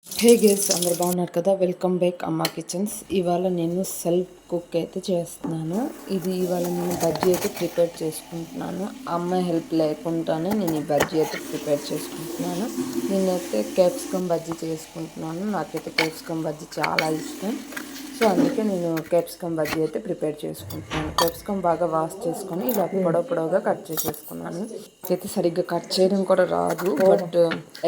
హే gas అందరు బాగున్నారు కదా. వెల్కమ్ బ్యాక్ అమ్మా కిచెన్స్. ఇవాళ నేను సెల్ఫ్ కుక్ అయితే చేస్తున్నాను. ఇవాళ నేను బజ్జీ అయితే ప్రిపేర్ చేసుకుంటున్నాను. అమ్మాయి హెల్ప్ లేకుండానే నేను ఈ బజ్జీ అయితే ప్రిపేర్ చేసుకుంటున్నాను. నేనైతే క్యాప్సికమ్ బజ్జీ చేసుకుంటున్నాను. నాకైతే క్యాప్సికమ్ బజ్జీ చాలా ఇష్టం. సో అందుకే నేను క్యాప్సికమ్ బజ్జీ అయితే ప్రిపేర్ చేసుకుంటున్నాను. క్యాప్సికమ్ బాగా వాష్ చేసుకొని ఇలా పొడవుగా కట్ చేసేసుకున్నాను. అయితే సరిగ్గా కట్ చేయడం కూడా రాదు, బట్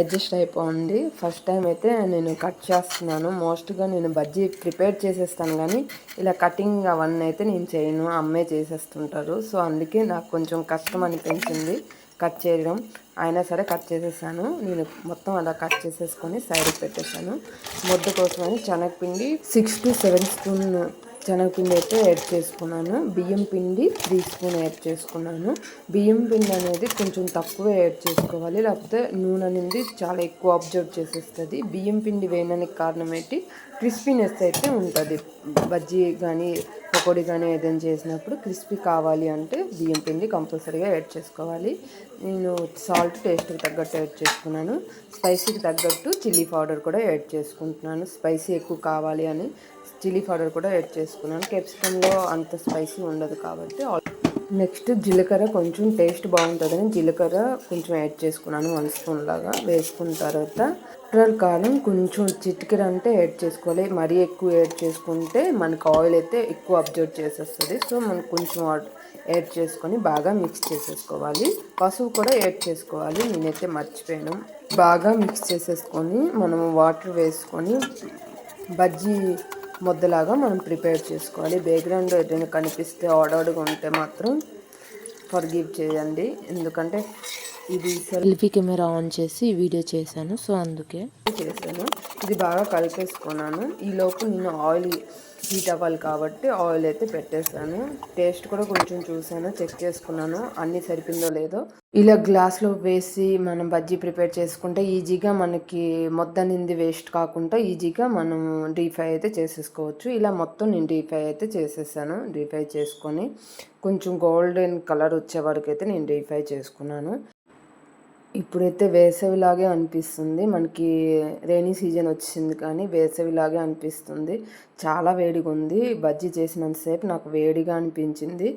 అడ్జస్ట్ అయిపోయింది. ఫస్ట్ టైం అయితే నేను కట్ చేస్తున్నాను. మోస్ట్గా నేను బజ్జీ ప్రిపేర్ చేసేస్తాను, కానీ ఇలా కటింగ్ అవన్నీ అయితే నేను చేయను, అమ్మే చేసేస్తుంటారు. సో అందుకే నాకు కొంచెం కష్టం అనిపించింది కట్ చేయడం. అయినా సరే కట్ చేసేసాను. నేను మొత్తం అలా కట్ చేసేసుకొని సైడ్కి పెట్టేశాను. ముద్ద కోసమని శనగపిండి 6 to 7 స్పూన్ శనగపిండి అయితే యాడ్ చేసుకున్నాను. బియ్యం పిండి 3 స్పూన్ యాడ్ చేసుకున్నాను. బియ్యం పిండి అనేది కొంచెం తక్కువ యాడ్ చేసుకోవాలి, లేకపోతే నూనె అనేది చాలా ఎక్కువ అబ్జర్వ్ చేసేస్తుంది. బియ్యం పిండి వేయడానికి కారణం ఏంటి, క్రిస్పీనెస్ అయితే ఉంటుంది. బజ్జీ కానీ పకోడీ కానీ ఏదైనా చేసినప్పుడు క్రిస్పీ కావాలి అంటే బియ్యం పిండి కంపల్సరీగా యాడ్ చేసుకోవాలి. నేను సాల్ట్ టేస్ట్కి తగ్గట్టు యాడ్ చేసుకున్నాను. స్పైసీకి తగ్గట్టు చిల్లీ పౌడర్ కూడా యాడ్ చేసుకుంటున్నాను. స్పైసీ ఎక్కువ కావాలి అని చిల్లీ పౌడర్ కూడా యాడ్ చేసుకున్నాను. క్యాప్సికంలో అంత స్పైసీ ఉండదు కాబట్టి. నెక్స్ట్ జీలకర్ర, కొంచెం టేస్ట్ బాగుంటుందని జీలకర్ర కొంచెం యాడ్ చేసుకున్నాను. 1 స్పూన్ లాగా వేసుకున్న తర్వాత కారం కొంచెం చిటికెర అంటే యాడ్ చేసుకోవాలి. మరీ ఎక్కువ యాడ్ చేసుకుంటే మనకు ఆయిల్ అయితే ఎక్కువ అబ్జర్వ్ చేసేస్తుంది. సో మనకు కొంచెం యాడ్ చేసుకొని బాగా మిక్స్ చేసేసుకోవాలి. పసుపు కూడా యాడ్ చేసుకోవాలి, నేనైతే మర్చిపోయాను. బాగా మిక్స్ చేసేసుకొని మనం వాటర్ వేసుకొని బజ్జీ ముద్దలాగా మనం ప్రిపేర్ చేసుకోవాలి. బ్యాక్గ్రౌండ్ ఏదైనా కనిపిస్తే ఆడగా ఉంటే మాత్రం ఫర్గివ్ చేయండి, ఎందుకంటే ఇది సెల్ఫీ కెమెరా ఆన్ చేసి వీడియో చేశాను, సో అందుకే చేశాను. ఇది బాగా కలిపేసుకున్నాను. ఈలోపు నేను ఆయిల్ హీట్ అవ్వాలి కాబట్టి ఆయిల్ అయితే పెట్టేశాను. టేస్ట్ కూడా కొంచెం చూసాను, చెక్ చేసుకున్నాను అన్నీ సరిపోయిందో లేదో. ఇలా గ్లాస్లో వేసి మనం బజ్జీ ప్రిపేర్ చేసుకుంటే ఈజీగా మనకి మొత్తానింది వేస్ట్ కాకుండా ఈజీగా మనం డీప్ ఫ్రై అయితే చేసేసుకోవచ్చు. ఇలా మొత్తం నేను డీప్ ఫ్రై అయితే చేసేసాను. డీప్ ఫ్రై చేసుకొని కొంచెం గోల్డెన్ కలర్ వచ్చే వరకు అయితే నేను డీప్ ఫ్రై చేసుకున్నాను. ఇప్పుడైతే వేసవిలాగే అనిపిస్తుంది. మనకి రైనీ సీజన్ వచ్చింది కానీ వేసవిలాగే అనిపిస్తుంది. చాలా వేడిగా ఉంది. బజ్జీ చేసినంతసేపు నాకు వేడిగా అనిపించింది.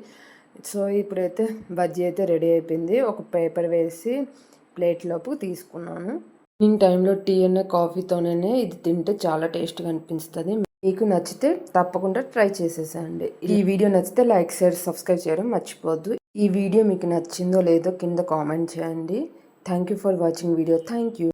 సో ఇప్పుడైతే బజ్జీ అయితే రెడీ అయిపోయింది. ఒక పేపర్ వేసి ప్లేట్లోపు తీసుకున్నాను. ఈవినింగ్ టైంలో టీ అనే కాఫీతోనే ఇది తింటే చాలా టేస్ట్గా అనిపిస్తుంది. మీకు నచ్చితే తప్పకుండా ట్రై చేసేసండి. ఈ వీడియో నచ్చితే లైక్, షేర్, సబ్స్క్రైబ్ చేయడం మర్చిపోవద్దు. ఈ వీడియో మీకు నచ్చిందో లేదో కింద కామెంట్ చేయండి. Thank you for watching video. Thank you.